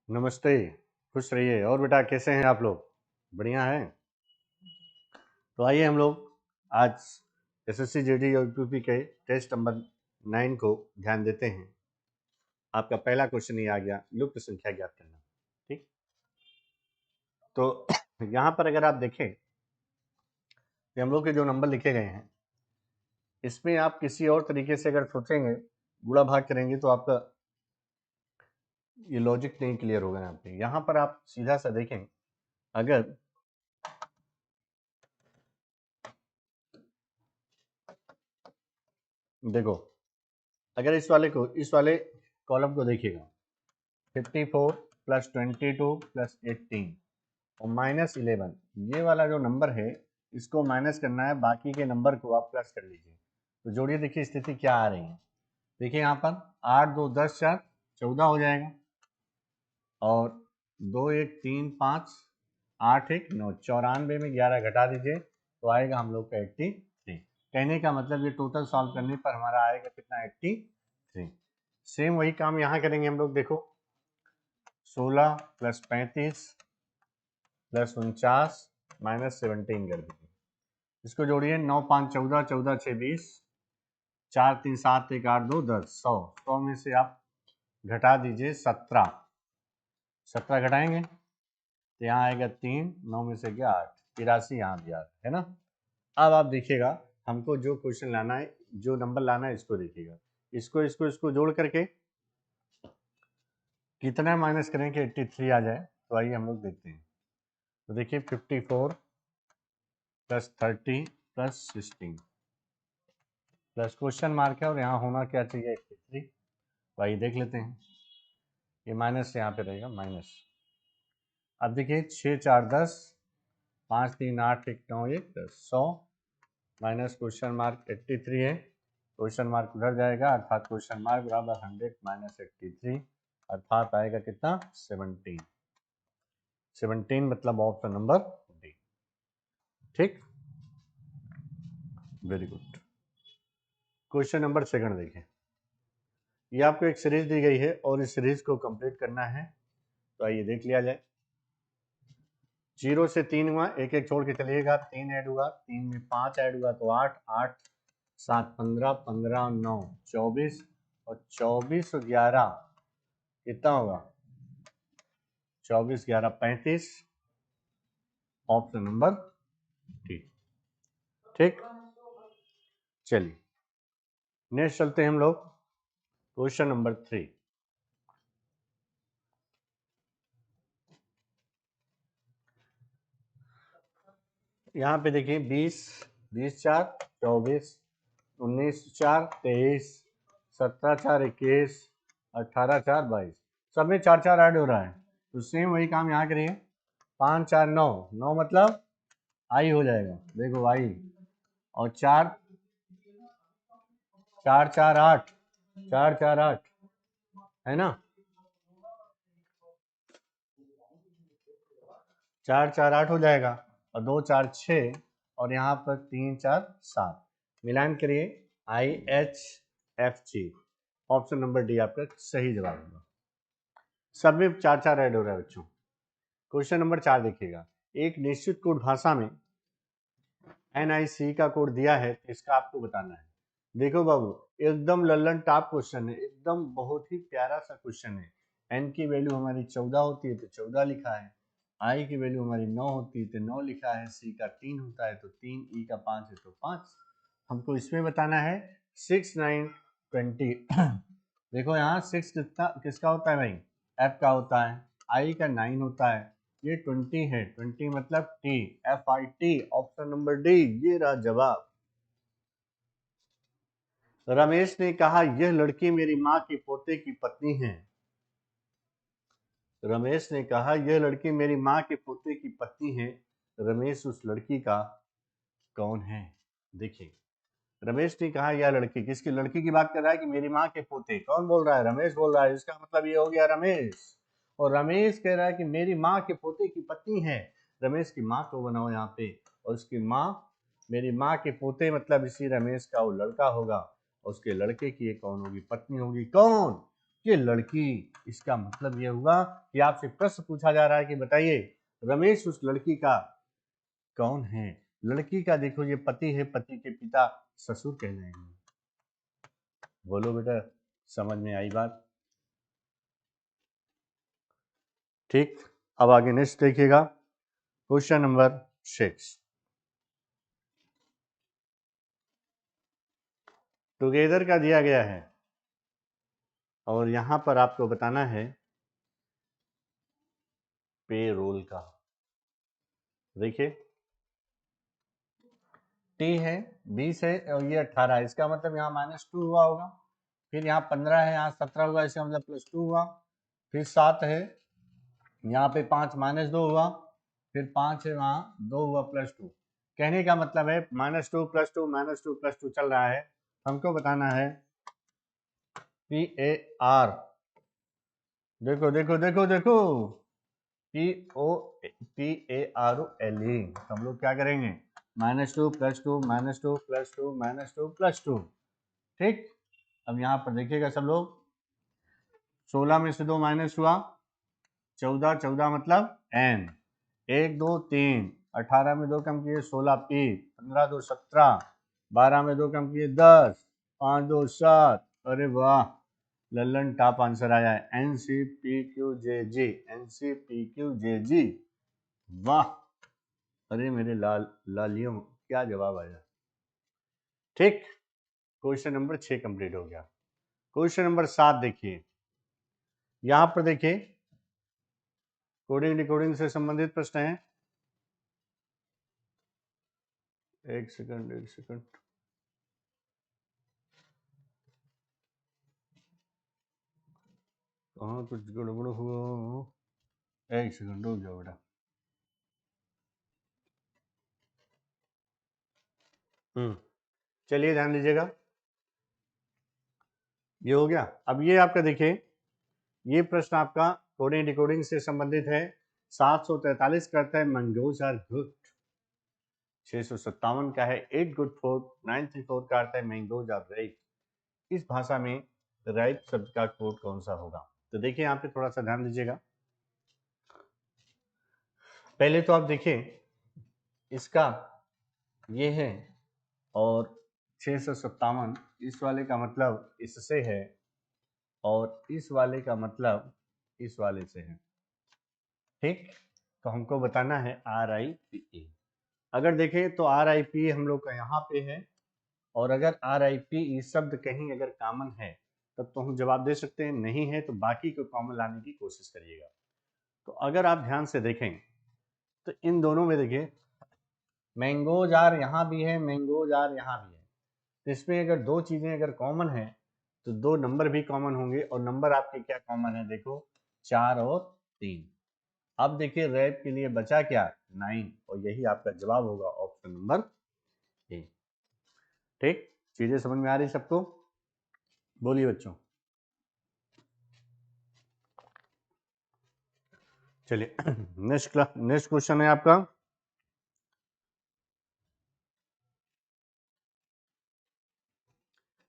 नमस्ते। खुश रहिए। और बेटा कैसे हैं आप लोग? बढ़िया हैं। तो आइए हम लोग आज एसएससी जीडी और यूपी के टेस्ट नंबर 9 को ध्यान देते हैं। आपका पहला क्वेश्चन ये आ गया, लुप्त संख्या ज्ञात करना। ठीक, तो यहाँ पर अगर आप देखें कि हम लोग के जो नंबर लिखे गए हैं इसमें आप किसी और तरीके से अगर सोचेंगे, गुणा भाग करेंगे, तो आपका ये लॉजिक नहीं क्लियर होगा। यहाँ पर आप सीधा सा देखें, अगर देखो, अगर इस वाले कॉलम को देखिएगा, 54 प्लस 22 प्लस 18 और माइनस 11, ये वाला जो नंबर है इसको माइनस करना है, बाकी के नंबर को आप प्लस कर लीजिए। तो जोड़िए, देखिए स्थिति क्या आ रही है। देखिए यहाँ पर 8 2 10 4 14 हो जाएगा, और 2 1 3 5 8 1 9, 94 में 11 घटा दीजिए तो आएगा हम लोग का 83। कहने का मतलब ये टोटल सॉल्व करने पर हमारा आएगा कितना? 83। सेम वही काम यहाँ करेंगे हम लोग। देखो 16 प्लस 35 प्लस 49 माइनस 17 कर दीजिए। इसको जोड़िए, 9 5 14, 14 6 20, 4 3 7 1 8 2 10, 100। 100 में से आप घटा दीजिए 17। 17 घटाएंगे तो यहाँ आएगा 3, 9 में से गया 8, 83 यहाँ भी 8 है ना। अब आप देखिएगा, हमको जो क्वेश्चन लाना है, जो नंबर लाना है, इसको देखिएगा, इसको जोड़ करके कितना माइनस करें कि 83 आ जाए। तो आइए हम लोग देखते हैं। तो देखिए 54 plus 30 plus 16 plus question mark है, और यहाँ होना क्या चाहिए? 83। तो आइए देख लेते हैं। ये माइनस यहाँ पे रहेगा, माइनस। अब देखिए 6 4 10, 5 3 8 1 9 1 10, 100 माइनस क्वेश्चन मार्क 83 है, क्वेश्चन मार्क उधर जाएगा, अर्थात क्वेश्चन मार्क बराबर 100 माइनस 83, अर्थात आएगा कितना? 17। 17 मतलब ऑप्शन नंबर डी। ठीक, very good. Question number second देखें। ये आपको एक सीरीज दी गई है और इस सीरीज को कंप्लीट करना है। तो आइए देख लिया जाए। 0 से 3 हुआ, एक एक छोड़ के चलिएगा। 3 ऐड हुआ, 3 में 5 ऐड हुआ तो 8, 8 7 15, 15 9 24, और 24 और 11 कितना होगा? 24 11 35, ऑप्शन नंबर डी। ठीक, चलिए नेक्स्ट चलते हैं हम लोग, क्वेश्चन नंबर 3। यहाँ पे देखिए 20 20 4 24, 19 4 23, 17 4 21, 18 4 22, सब में 4 4 ऐड हो रहा है। तो सेम वही काम यहाँ करिए। 5 4 9, 9 मतलब आई हो जाएगा, देखो आई, और 4 4 4 8, 4 4 8 है ना। 4 4 8 हो जाएगा, और 2 4 6, और यहाँ पर 3 4 7, मिलान करिए, I H F G, option number D आपका सही जवाब होगा। सब में 4 4 ऐड हो रहा है बच्चों। क्वेश्चन नंबर 4 देखिएगा। एक निश्चित कोड भाषा में NIC का कोड दिया है, तो इसका आपको बताना है। देखो बाबू, एकदम लल्लन टॉप क्वेश्चन है, एकदम बहुत ही प्यारा सा क्वेश्चन है। एन की वैल्यू हमारी 14 होती है तो 14 लिखा है, आई की वैल्यू हमारी 9 होती है तो 9 लिखा है, सी का 3 होता है तो 3, ई का 5 है तो 5। हमको इसमें बताना है 6 9 20। देखो यहाँ 6 किसका होता है भाई? एफ का होता है, आई का 9 होता है, ये 20 है, 20 मतलब T, FIT, option number D, ये रहा जवाब। रमेश ने कहा यह लड़की मेरी माँ के पोते की पत्नी है। रमेश ने कहा यह लड़की मेरी माँ के पोते की पत्नी है। रमेश उस लड़की का कौन है? देखिए, रमेश ने कहा यह लड़की, किसकी लड़की की बात कर रहा है कि मेरी माँ के पोते। कौन बोल रहा है? रमेश बोल रहा है। इसका मतलब ये हो गया रमेश, और रमेश कह रहा है कि मेरी माँ के पोते की पत्नी है। रमेश की माँ को बनाओ यहाँ पे, और उसकी माँ, मेरी माँ के पोते मतलब इसी रमेश का वो लड़का होगा, और उसके लड़के की ये कौन होगी? पत्नी होगी। कौन? ये लड़की। इसका मतलब ये हुआ कि आपसे प्रश्न पूछा जा रहा है कि बताइए रमेश उस लड़की का कौन है। लड़की का देखो ये पति है, पति के पिता ससुर कहलाएंगे। बोलो बेटा, समझ में आई बात? ठीक, अब आगे नेक्स्ट देखिएगा, क्वेश्चन नंबर 6। टुगेदर का दिया गया है और यहां पर आपको बताना है पे रोल का। देखिए टी है 20 है और ये 18 है, इसका मतलब यहाँ -2 हुआ होगा। फिर यहाँ 15 है, यहाँ 17 हुआ, इसका मतलब +2 हुआ। फिर 7 है, यहाँ पे 5 -2 हुआ। फिर 5 है, वहाँ 2 हुआ, +2। कहने का मतलब है -2 +2 -2 +2 चल रहा है। हमको बताना है PAR। देखो देखो देखो देखो, PAROLE। हम लोग क्या करेंगे, -2 +2 -2 +2 -2 +2। ठीक, अब यहाँ पर देखिएगा सब लोग, 16 में से 2 माइनस हुआ, 14, 14 मतलब n, 1 2 3, 18 में 2 कम किए 16 p, 15 2 17, 12 में 2 कम किए 10, 5 2 7। अरे वाह, लल्लन टॉप आंसर आया है, NCPQJG, NCPQJG। वाह, अरे मेरे लालियों, क्या जवाब आया। ठीक, क्वेश्चन नंबर 6 कंप्लीट हो गया। क्वेश्चन नंबर 7 देखिए, यहां पर देखिए कोडिंग डिकोडिंग से संबंधित प्रश्न है। एक सेकंड, कहाँ कुछ गड़बड़ हुआ, एक सेकंड रुक जाओ बेटा। चलिए ध्यान दीजिएगा, ये हो गया। अब ये आपका देखिए, ये प्रश्न आपका कोडिंग डिकोडिंग से संबंधित है। 743 करता है मैंगोज आर गुड। 657 का है 8 गुड फूड। 934 का आता है मैंगोज आर राइप। इस भाषा में राइप शब्द का कोड कौन सा होगा? तो देखिए यहाँ पे थोड़ा सा ध्यान दीजिएगा। पहले तो आप देखिए इसका ये है और 657, इस वाले का मतलब इससे है और इस वाले का मतलब इस वाले से है। ठीक, तो हमको बताना है RIPE। अगर देखें तो RIPE हम लोग का यहाँ पे है और अगर RIPE शब्द कहीं अगर कॉमन है तब तो हम जवाब दे सकते हैं, नहीं है तो बाकी को कॉमन लाने की कोशिश करिएगा। तो अगर आप ध्यान से देखें तो इन दोनों में देखिए मैंगो जार यहाँ भी है, मैंगो जार यहाँ भी है। तो इसमें अगर दो चीज़ें अगर कॉमन है तो दो नंबर भी कॉमन होंगे और नंबर आपके क्या कॉमन है, देखो 4 और 3। अब देखिए रैप के लिए बचा क्या, 9, और यही आपका जवाब होगा ऑप्शन नंबर ए। ठीक, चीजें समझ में आ रही सबको? बोलिए बच्चों। चलिए नेक्स्ट क्वेश्चन है आपका,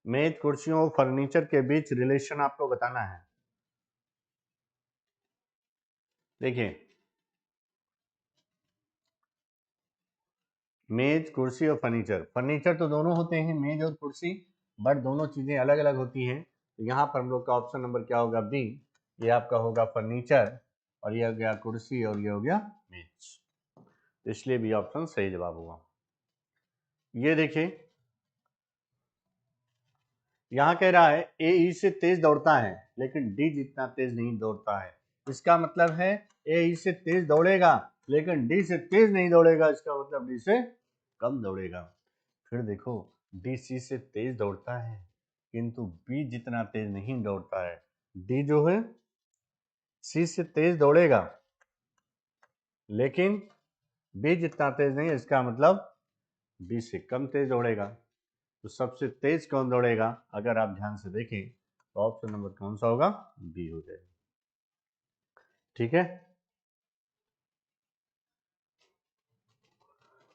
मेज कुर्सियों और फर्नीचर के बीच रिलेशन आपको बताना है। देखिए मेज कुर्सी और फर्नीचर, फर्नीचर तो दोनों होते हैं मेज और कुर्सी, बट दोनों चीजें अलग अलग होती हैं। तो यहाँ पर हम लोग का ऑप्शन नंबर क्या होगा, बी। ये आपका होगा फर्नीचर और ये हो गया कुर्सी और ये हो गया मेज, इसलिए बी ऑप्शन सही जवाब होगा। ये देखिए यहाँ कह रहा है ए ई से तेज दौड़ता है लेकिन डी जितना तेज नहीं दौड़ता है। इसका मतलब है ए ई से तेज दौड़ेगा लेकिन डी से तेज नहीं दौड़ेगा, इसका मतलब डी से कम दौड़ेगा। फिर देखो डी सी से तेज दौड़ता है किंतु बी जितना तेज नहीं दौड़ता है। डी जो है सी से तेज दौड़ेगा लेकिन बी जितना तेज नहीं है, इसका मतलब बी से कम तेज दौड़ेगा। तो सबसे तेज कौन दौड़ेगा, अगर आप ध्यान से देखें तो ऑप्शन नंबर कौन सा होगा, बी हो जाएगा। ठीक है,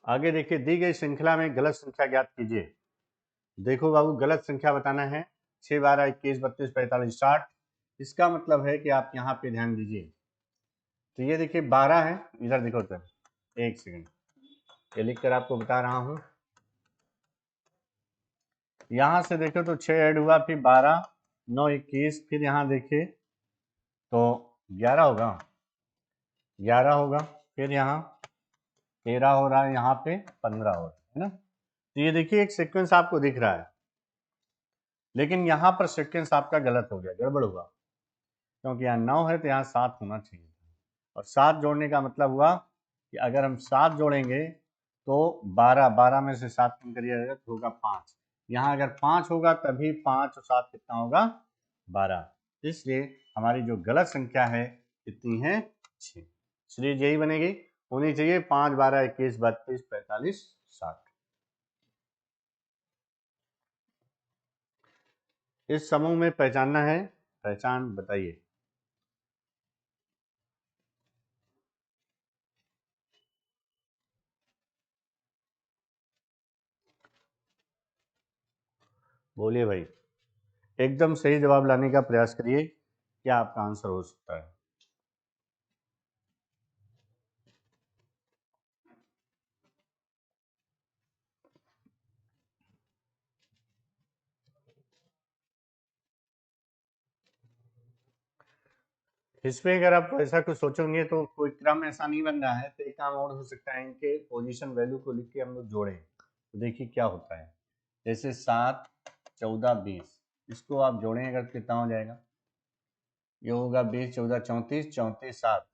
आगे देखिए दी गई श्रृंखला में गलत संख्या ज्ञात कीजिए। देखो बाबू गलत संख्या बताना है, 6 12 21 32 45 60। इसका मतलब है कि आप यहाँ पे ध्यान दीजिए, तो ये देखिए 12 है, इधर देखो तो एक सेकंड ये लिख कर आपको बता रहा हूँ। यहाँ से देखो तो 6 ऐड हुआ, फिर 12 9 21, फिर यहाँ देखिए तो 11 होगा, 11 होगा, फिर यहाँ 13 हो रहा है, यहाँ पे 15 हो रहा है ना। तो ये देखिए एक सीक्वेंस आपको दिख रहा है, लेकिन यहाँ पर सीक्वेंस आपका गलत हो गया, गड़बड़ हुआ, क्योंकि यहाँ 9 है तो यहाँ 7 होना चाहिए। और 7 जोड़ने का मतलब हुआ कि अगर हम 7 जोड़ेंगे तो 12 में से 7 कम करिए जाएगा तो होगा 5। यहाँ अगर 5 होगा तभी 5 और 7 कितना होगा 12। इसलिए हमारी जो गलत संख्या है कितनी है 6। सीरीज यही बनेगी, होनी चाहिए 5 12 21 32 45 60। इस समूह में पहचानना है, पहचान बताइए। बोलिए भाई, एकदम सही जवाब लाने का प्रयास करिए, क्या आपका आंसर हो सकता है। इसमें अगर आप ऐसा कुछ सोचोगे तो कोई क्रम ऐसा नहीं बन रहा है, तो एक काम और हो सकता है, इनके पोजीशन वैल्यू को लिख के हम लोग जोड़ें तो देखिए क्या होता है। जैसे 7 14 20, इसको आप जोड़ें अगर कितना हो जाएगा, ये होगा 20 14 34 34 7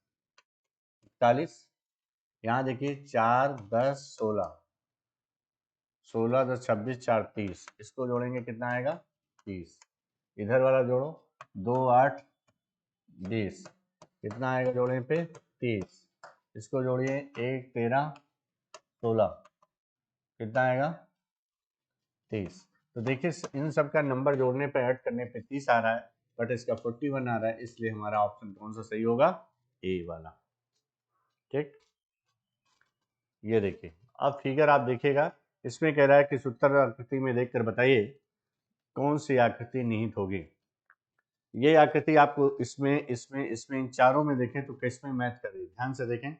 41। यहाँ देखिए 4 10 16, 16 10 26 4 30, इसको जोड़ेंगे कितना आएगा 30। इधर वाला जोड़ो 2 8 20, कितना आएगा जोड़ने पे 30। इसको जोड़िए 1 13 16, कितना आएगा 30। तो देखिए इन सब का नंबर जोड़ने पे ऐड करने पे 30 आ रहा है, बट इसका 41 आ रहा है, इसलिए हमारा ऑप्शन कौन सा सही होगा, ए वाला। ठीक, ये देखिए अब फिगर आप देखिएगा, इसमें कह रहा है कि सूत्र आकृति में देखकर बताइए कौन सी आकृति निहित होगी। ये आकृति आपको इसमें इन चारों में देखें तो किसमें मैच करेगी, ध्यान से देखें।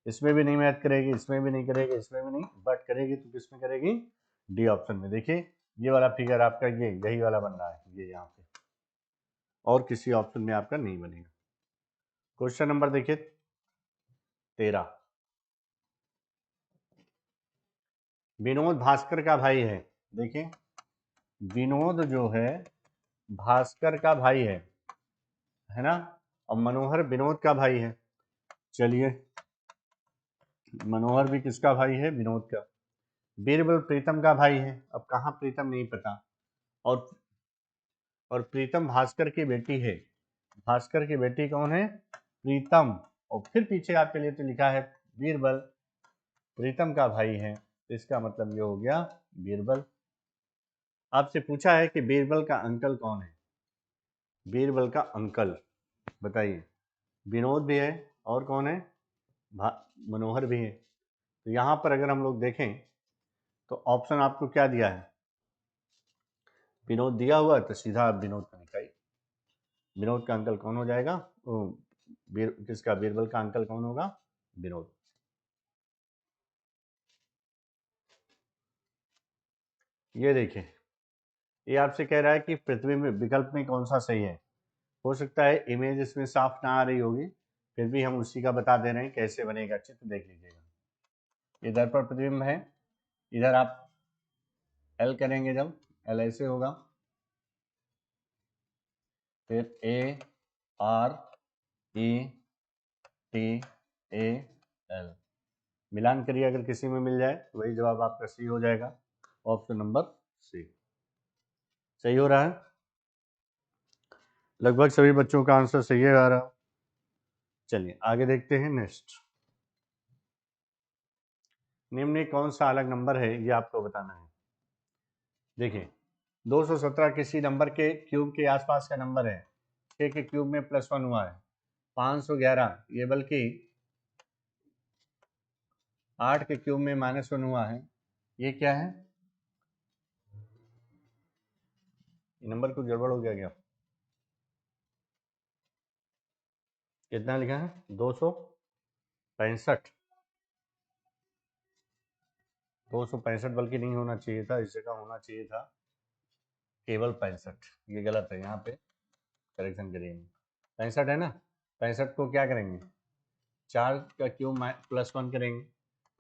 इसमें भी नहीं मैच करेगी, इसमें भी नहीं करेगी, इसमें भी नहीं, बट करेगी तो किसमें करेगी, डी ऑप्शन में। देखिए ये वाला फिगर आपका ये यही वाला बन रहा है, ये यहाँ पे, और किसी ऑप्शन में आपका नहीं बनेगा। क्वेश्चन नंबर देखिए 13, विनोद भास्कर का भाई है। देखिए विनोद जो है भास्कर का भाई है ना, और मनोहर विनोद का भाई है। चलिए मनोहर भी किसका भाई है, विनोद का। बीरबल प्रीतम का भाई है, अब कहाँ प्रीतम नहीं पता, और और प्रीतम भास्कर की बेटी है। भास्कर की बेटी कौन है, प्रीतम, और फिर पीछे आपके लिए तो लिखा है बीरबल, प्रीतम का भाई है, तो इसका मतलब ये हो गया बीरबल। आपसे पूछा है कि बीरबल का अंकल कौन है, बीरबल का अंकल बताइए। विनोद भी है और कौन है, मनोहर भी है। तो यहाँ पर अगर हम लोग देखें तो ऑप्शन आपको क्या दिया है, विनोद दिया हुआ है, तो सीधा आप विनोद का निकालिए। विनोद का अंकल कौन हो जाएगा, किसका, बीरबल का अंकल कौन होगा, विनोद। ये देखिए ये आपसे कह रहा है कि पृथ्वी में विकल्प में कौन सा सही है। हो सकता है इमेज इसमें साफ ना आ रही होगी, फिर भी हम उसी का बता दे रहे हैं कैसे बनेगा चित्र, देख लीजिएगा। इधर पर प्रतिबिंब है, इधर आप एल करेंगे, जब एल ऐसे होगा, फिर A R E T A L, मिलान करिए, अगर किसी में मिल जाए तो वही जवाब आपका सी हो जाएगा, ऑप्शन नंबर सी सही हो रहा है। लगभग सभी बच्चों का आंसर सही है आ रहा। चलिए आगे देखते हैं नेक्स्ट। निम्न में कौन सा अलग नंबर है, ये आपको बताना है। देखिए 217 किसी नंबर के क्यूब के आसपास का नंबर है, 6 के क्यूब में +1 हुआ है। 511 ये बल्कि 8 के क्यूब में -1 हुआ है, ये क्या है, ये नंबर कुछ गड़बड़ हो गया क्या, कितना लिखा है 265, 265 बल्कि नहीं होना चाहिए था, इस जगह होना चाहिए था केवल 65। ये गलत है, यहाँ पे करेक्शन करेंगे। 65 है ना, 65 को क्या करेंगे 4 का क्यूब +1 करेंगे,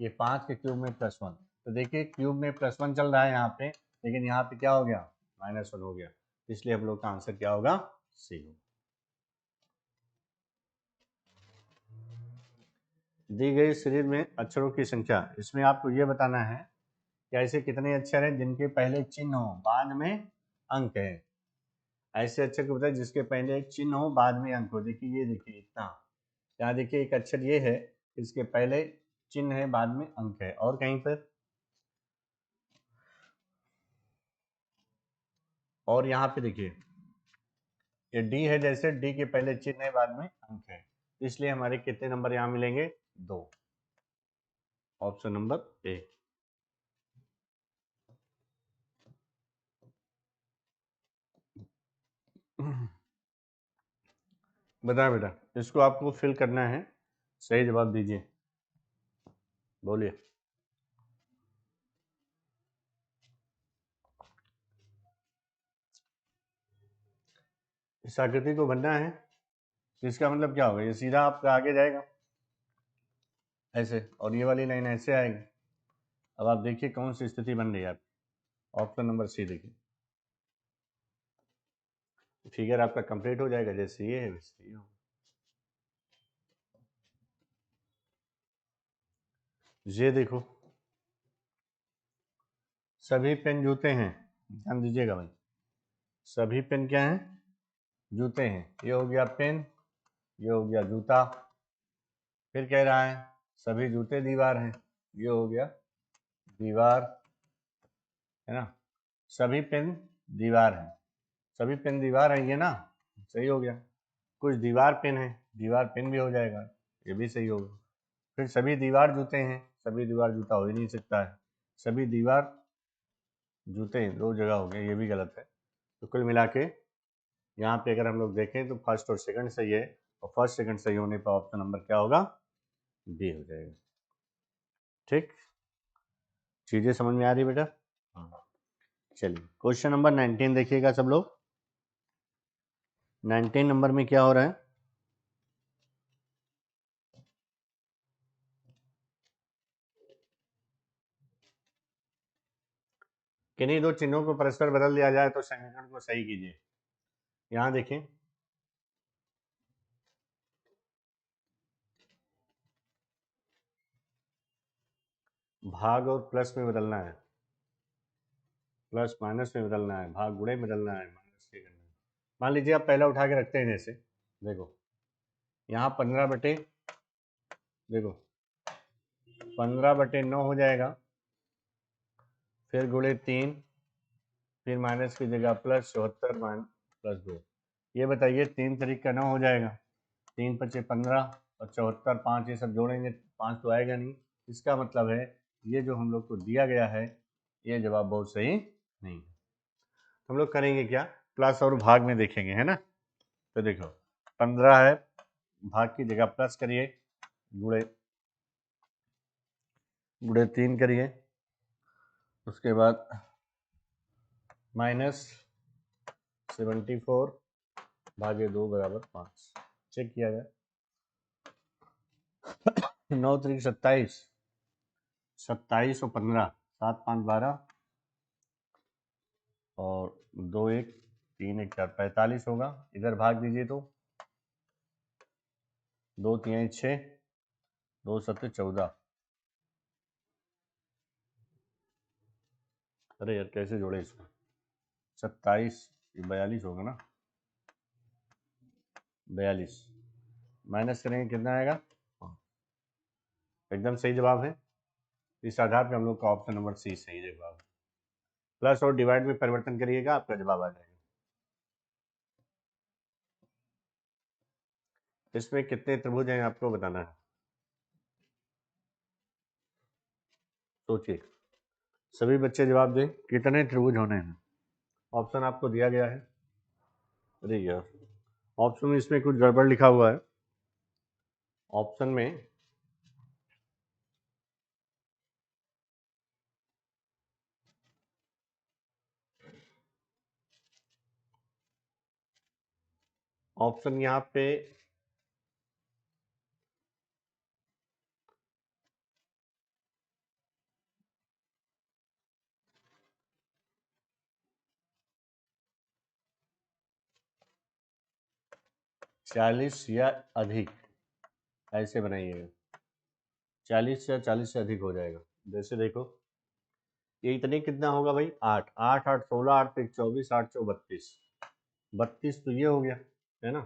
ये 5 के क्यूब में +1। तो देखिए क्यूब में +1 चल रहा है यहाँ पे, लेकिन यहाँ पे क्या हो गया -1 हो गया, इसलिए हम लोग का आंसर क्या होगा सी होगा। दी गई सीरीज में अक्षरों की संख्या, इसमें आपको ये बताना है कि ऐसे कितने अक्षर हैं जिनके पहले चिन्ह हो बाद में अंक है। ऐसे अक्षर को बताए जिसके पहले एक चिन्ह हो बाद में अंक हो। देखिए ये देखिए इतना, यहाँ देखिए एक अक्षर ये है, इसके पहले चिन्ह है बाद में अंक है, और कहीं पर, और यहाँ पे देखिए ये डी है, जैसे डी के पहले चिन्ह है बाद में अंक है, इसलिए हमारे कितने नंबर यहाँ मिलेंगे 2, ऑप्शन नंबर ए। बताए बेटा, इसको आपको फिल करना है, सही जवाब दीजिए, बोलिए। इस आकृति को बनना है, इसका मतलब क्या होगा, ये सीधा आपका आगे जाएगा ऐसे, और ये वाली लाइन ऐसे आएगी। अब आप देखिए कौन सी स्थिति बन रही है आपकी, ऑप्शन नंबर सी देखिए, फिगर आपका कंप्लीट हो जाएगा, जैसे ये है वैसे ये होगा। ये देखो सभी पेन जूते हैं, ध्यान दीजिएगा भाई, सभी पेन क्या हैं जूते हैं, ये हो गया पेन, ये हो गया जूता, फिर कह रहा है सभी जूते दीवार हैं, ये हो गया दीवार, है ना, सभी पेन दीवार हैं, सभी पेन दीवार है ये ना, सही हो गया। कुछ दीवार पेन है, दीवार पेन भी हो जाएगा, ये भी सही होगा। फिर सभी दीवार जूते हैं, सभी दीवार जूता हो ही नहीं सकता है, सभी दीवार जूते दो जगह हो गए, ये भी गलत है। तो कुल मिला के यहाँ पे अगर हम लोग देखें तो फर्स्ट और सेकंड सही है, और फर्स्ट सेकंड सही होने पर ऑप्शन नंबर क्या होगा बी हो जाएगा। ठीक, चीजें समझ में आ रही बेटा। चलिए क्वेश्चन नंबर 19 देखिएगा सब लोग। 19 नंबर में क्या हो रहा है, किन्हीं दो चिन्हों को परस्पर बदल दिया जाए तो समीकरण को सही कीजिए। यहाँ देखें भाग और प्लस में बदलना है, प्लस माइनस में बदलना है, भाग गुणे में बदलना है, माइनस के करना है। मान लीजिए आप पहला उठा के रखते हैं, जैसे देखो यहाँ 15/, देखो 15/9 हो जाएगा, फिर गुणे 3, फिर माइनस की जगह प्लस 74 +2। ये बताइए 3 तरीक का 9 हो जाएगा, 3 × 5 = 15 और 74 5 ये सब जोड़ेंगे 5 तो आएगा नहीं। इसका मतलब है ये जो हम लोग को दिया गया है ये जवाब बहुत सही नहीं है। हम लोग करेंगे क्या, प्लस और भाग में देखेंगे, है ना। तो देखो 15 है, भाग की जगह प्लस करिए, गुणे 3 करिए, उसके बाद -74 भागे 2 = 5। चेक किया जाए 9 × 3 = 27, 27 और 15, 7 × 5 = 12 और 2 1 3 1 4 45 होगा। इधर भाग दीजिए तो 2 3 6 2 7 14। अरे यार कैसे जोड़े इसको, 27 42 होगा ना, 42 माइनस करेंगे कितना आएगा, एकदम सही जवाब है। इस आधार पे हम लोग का ऑप्शन नंबर सी सही जवाब। प्लस और डिवाइड में परिवर्तन करिएगा आपका जवाब आ जाएगा। इसमें कितने त्रिभुज हैं आपको बताना है, सोचिए, सभी बच्चे जवाब दें कितने त्रिभुज होने हैं। ऑप्शन आपको दिया गया है, अरे यार ऑप्शन में इसमें कुछ गड़बड़ लिखा हुआ है, ऑप्शन में ऑप्शन यहाँ पे 40 या अधिक ऐसे बनाइएगा। 40 या 40 से अधिक हो जाएगा। जैसे देखो ये इतने कितना होगा भाई, 8 8 8 16 8 1 24 8 4 32 32 तो ये हो गया है ना।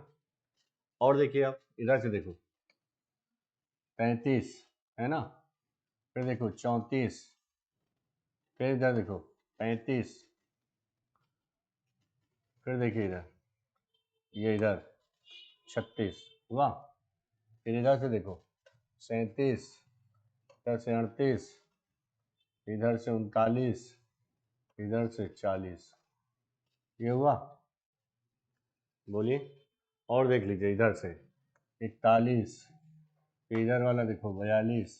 और देखिए आप इधर से देखो 35 है ना, फिर देखो 34, फिर इधर देखो 35, फिर देखिए इधर ये इधर 36 हुआ, फिर इधर से देखो 37, इधर से 38, इधर से 39, इधर से 40, ये हुआ। बोलिए और देख लीजिए इधर से 41, फिर इधर वाला देखो 42,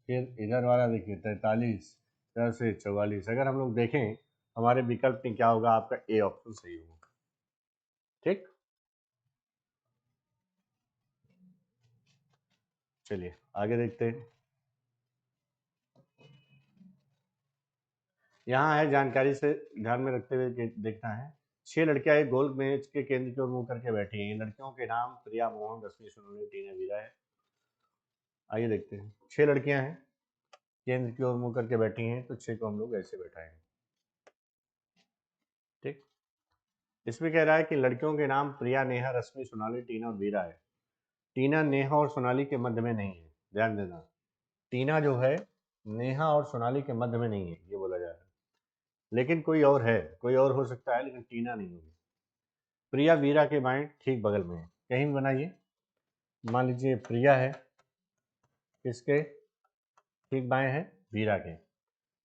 फिर इधर वाला देखिए 43, इधर से 44। अगर हम लोग देखें हमारे विकल्प में क्या होगा, आपका ए ऑप्शन सही होगा। ठीक, चलिए आगे देखते हैं। यहाँ है जानकारी से ध्यान में रखते हुए देखना है। 6 लड़कियां एक गोल मेज के केंद्र की ओर मुंह करके बैठी हैं। लड़कियों के नाम प्रिया, मोहन, रश्मि, सोनाली, टीना, वीरा है। आइए देखते हैं। 6 लड़कियां हैं, केंद्र की ओर मुंह करके बैठी हैं, तो 6 को हम लोग ऐसे बैठाएंगे। ठीक, इसमें कह रहा है कि लड़कियों के नाम प्रिया, नेहा, रश्मि, सोनाली, टीना और वीरा है। टीना नेहा और सोनाली के मध्य में नहीं है। ध्यान देना, टीना जो है नेहा और सोनाली के मध्य में नहीं है, ये बोला जा रहा है। लेकिन कोई और है, कोई और हो सकता है, लेकिन टीना नहीं होगी। प्रिया वीरा के बाएं ठीक बगल में है। कहीं भी बनाइए, मान लीजिए प्रिया है, किसके ठीक बाएं है, वीरा के।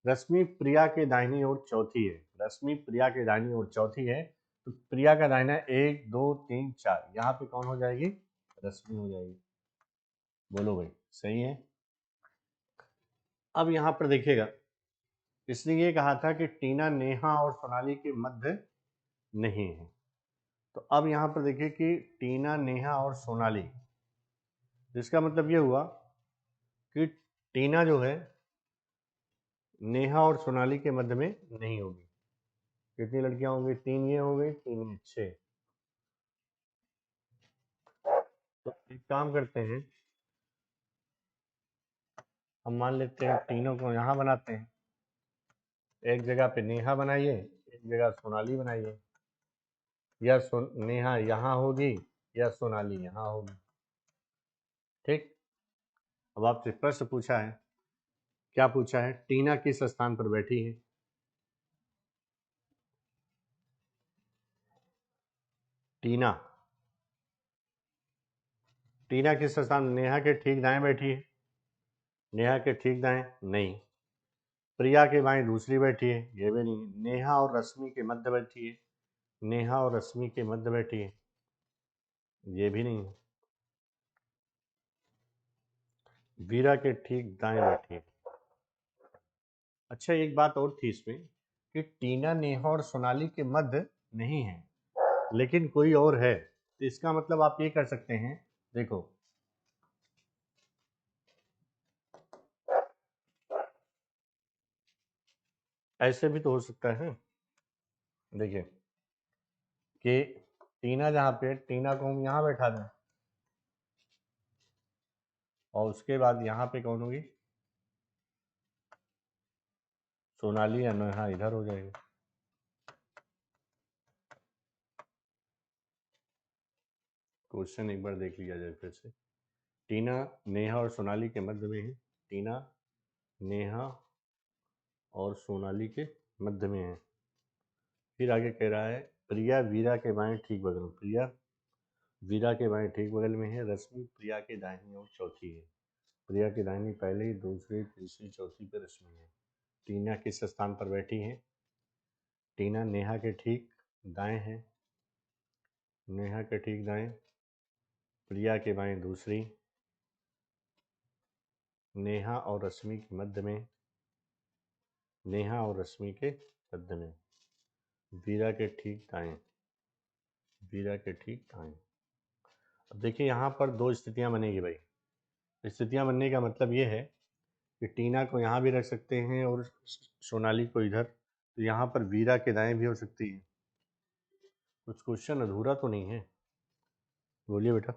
रश्मि प्रिया के दाहिनी ओर चौथी है। रश्मि प्रिया के दाहिनी ओर चौथी है, तो प्रिया का दाहिना 1 2 3 4, यहाँ पे कौन हो जाएगी, रश्मि हो जाएगी। बोलो भाई सही है। अब यहाँ पर देखिएगा, इसने ये कहा था कि टीना नेहा और सोनाली के मध्य नहीं है। तो अब यहाँ पर देखिए कि टीना नेहा और सोनाली, जिसका मतलब ये हुआ कि टीना जो है नेहा और सोनाली के मध्य में नहीं होगी। कितनी लड़कियां होंगी, 3 ये हो गई, 3 ये 6। तो एक काम करते हैं, हम मान लेते हैं तीनों को यहाँ बनाते हैं। एक जगह पे नेहा बनाइए, एक जगह सोनाली बनाइए, या नेहा यहाँ होगी या सोनाली यहाँ होगी। ठीक, अब आपसे प्रश्न पूछा है, क्या पूछा है, टीना किस स्थान पर बैठी है। टीना टीना किस स्थान, नेहा के ठीक दाएं बैठी है। नेहा के ठीक दाएं नहीं। प्रिया के बाएं दूसरी बैठी है, ये भी नहीं। नेहा और रश्मि के मध्य बैठी है। नेहा और रश्मि के मध्य बैठी है, ये भी नहीं। वीरा के ठीक दाएं बैठी है। अच्छा एक बात और थी इसमें कि टीना नेहा और सोनाली के मध्य नहीं है, लेकिन कोई और है। तो इसका मतलब आप ये कर सकते हैं, देखो ऐसे भी तो हो सकता है। देखिए कि टीना जहाँ पे, टीना को हम यहाँ बैठा दें और उसके बाद यहाँ पे कौन होगी, सोनाली या नेहा इधर हो जाएगी। क्वेश्चन एक बार देख लिया जाए फिर से। टीना नेहा और सोनाली के मध्य में है। टीना नेहा और सोनाली के मध्य में है। फिर आगे कह रहा है प्रिया वीरा के बाएं ठीक बगल में। प्रिया वीरा के बाएं ठीक बगल में है। रश्मि प्रिया के दाहिनी ओर चौथी है। प्रिया की दाहिनी पहली, दूसरी, तीसरी, चौथी पे रश्मि है। टीना किस स्थान पर बैठी है, टीना नेहा के ठीक दाएं है। नेहा के ठीक दाएं, प्रिया के बाएं दूसरी, नेहा और रश्मि के मध्य में, नेहा और रश्मि के मध्य में, वीरा के ठीक दाएं, वीरा के ठीक दाएं। अब देखिए यहाँ पर दो स्थितियाँ बनेगी भाई। स्थितियाँ बनने का मतलब ये है कि टीना को यहाँ भी रख सकते हैं और सोनाली को इधर, तो यहाँ पर वीरा के दाएं भी हो सकती है। कुछ क्वेश्चन अधूरा तो नहीं है? बोलिए बेटा।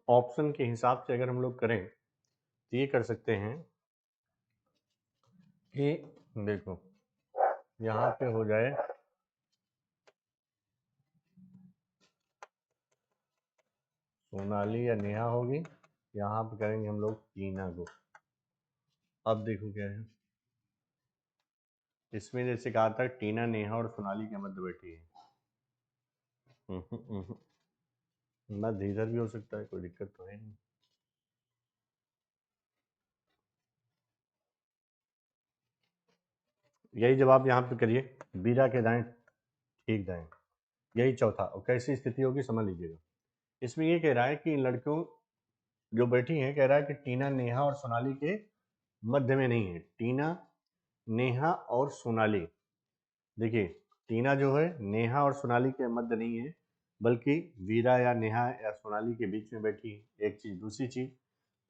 ऑप्शन के हिसाब से अगर हम लोग करें तो ये कर सकते हैं कि देखो यहाँ पे हो जाए सोनाली या नेहा होगी, यहाँ पे करेंगे हम लोग टीना को। अब देखो क्या है इसमें, जैसे कहा था टीना नेहा और सोनाली के मध्य बैठी है। मध्य इधर भी हो सकता है, कोई दिक्कत तो है नहीं। यही जवाब यहाँ पे करिए, वीरा के दाएं ठीक दाएं, यही चौथा। और कैसी स्थिति होगी समझ लीजिएगा। इसमें ये कह रहा है कि लड़कियों जो बैठी हैं, कह रहा है कि टीना नेहा और सोनाली के मध्य में नहीं है। टीना नेहा और सोनाली, देखिए टीना जो है नेहा और सोनाली के मध्य नहीं है, बल्कि वीरा या नेहा या सोनाली के बीच में बैठी है। एक चीज। दूसरी चीज,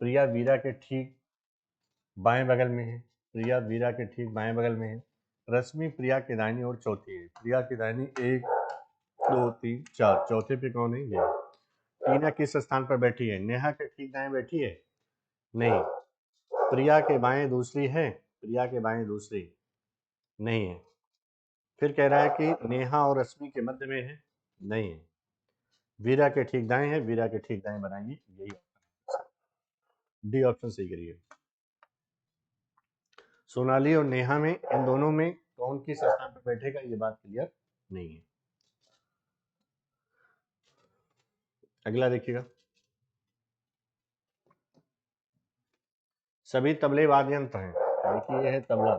प्रिया वीरा के ठीक बाएं बगल में है, प्रिया वीरा के ठीक बाएं बगल में है। रश्मि प्रिया के दाहिनी ओर चौथी है, प्रिया की दाहिनी 1 2 3 4, चौथे पे कौन है? ये। टीना किस स्थान पर बैठी है? नेहा के ठीक दाएं बैठी है? नहीं। प्रिया के बाएं दूसरी है? प्रिया के बाएं दूसरी नहीं है। फिर कह रहा है कि नेहा और रश्मि के मध्य में है? नहीं है। वीरा के ठीक दाएं है, वीरा के ठीक दाएं बनाएंगे, यही डी ऑप्शन सही करिए। सोनाली और नेहा में, इन दोनों में कौन किस स्थान पर बैठेगा, ये बात क्लियर नहीं है। अगला देखिएगा, सभी तबले वाद्य यंत्र हैं। देखिए ये है तबला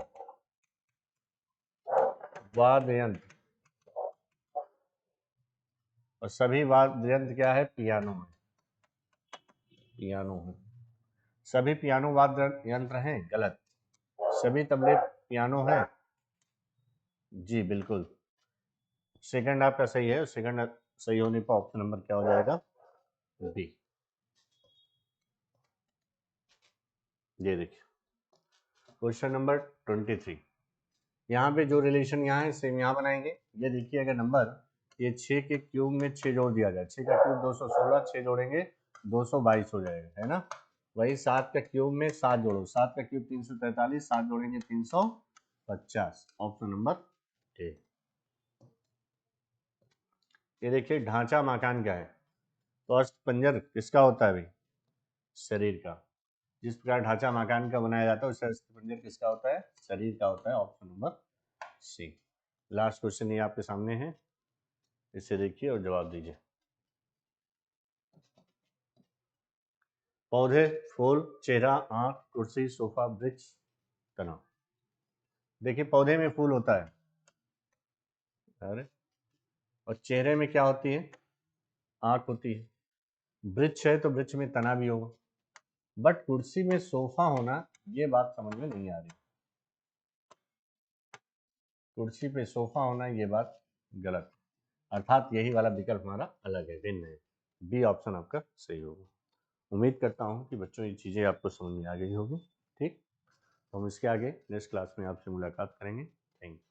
वाद्य यंत्र, और सभी वाद्य यंत्र क्या है? पियानो है, पियानो है। सभी पियानो वाद्य यंत्र हैं? गलत। सभी तबले पियानो है? जी बिल्कुल, सेकंड आपका सही है। सेकंड सही होने पर ऑप्शन नंबर क्या हो जाएगा? बी। ये देखिए क्वेश्चन नंबर 23, यहाँ पे जो रिलेशन यहाँ है सेम यहाँ बनाएंगे। ये देखिए अगर नंबर ये 6 के क्यूब में 6 जोड़ दिया जाए, 6 का क्यूब 216, 6 जोड़ेंगे 222 हो जाएगा, है ना। वही 7 का क्यूब में 7 जोड़ो, 7 का क्यूब 343, 7 जोड़ेंगे 350। Option number A. ये देखिए ढांचा मकान क्या है? तो अस्थिपंजर किसका होता है भाई? शरीर का। जिस प्रकार ढांचा मकान का बनाया जाता है उससे अस्थिपंजर किसका होता है? शरीर का होता है। Option number c. Last question ये आपके सामने है, इसे देखिए और जवाब दीजिए। पौधे, फूल, चेहरा, आंख, कुर्सी, सोफा, वृक्ष, तना। देखिए पौधे में फूल होता है, अरे, और चेहरे में क्या होती है? आंख होती है। वृक्ष है तो वृक्ष में तना भी होगा, बट कुर्सी में सोफा होना, ये बात समझ में नहीं आ रही। कुर्सी पे सोफा होना, ये बात गलत, अर्थात यही वाला विकल्प हमारा अलग है, भिन्न है। बी ऑप्शन आपका सही होगा। उम्मीद करता हूँ कि बच्चों ये चीज़ें आपको समझ में आ गई होगी। ठीक, तो हम इसके आगे नेक्स्ट क्लास में आपसे मुलाकात करेंगे। Thank you.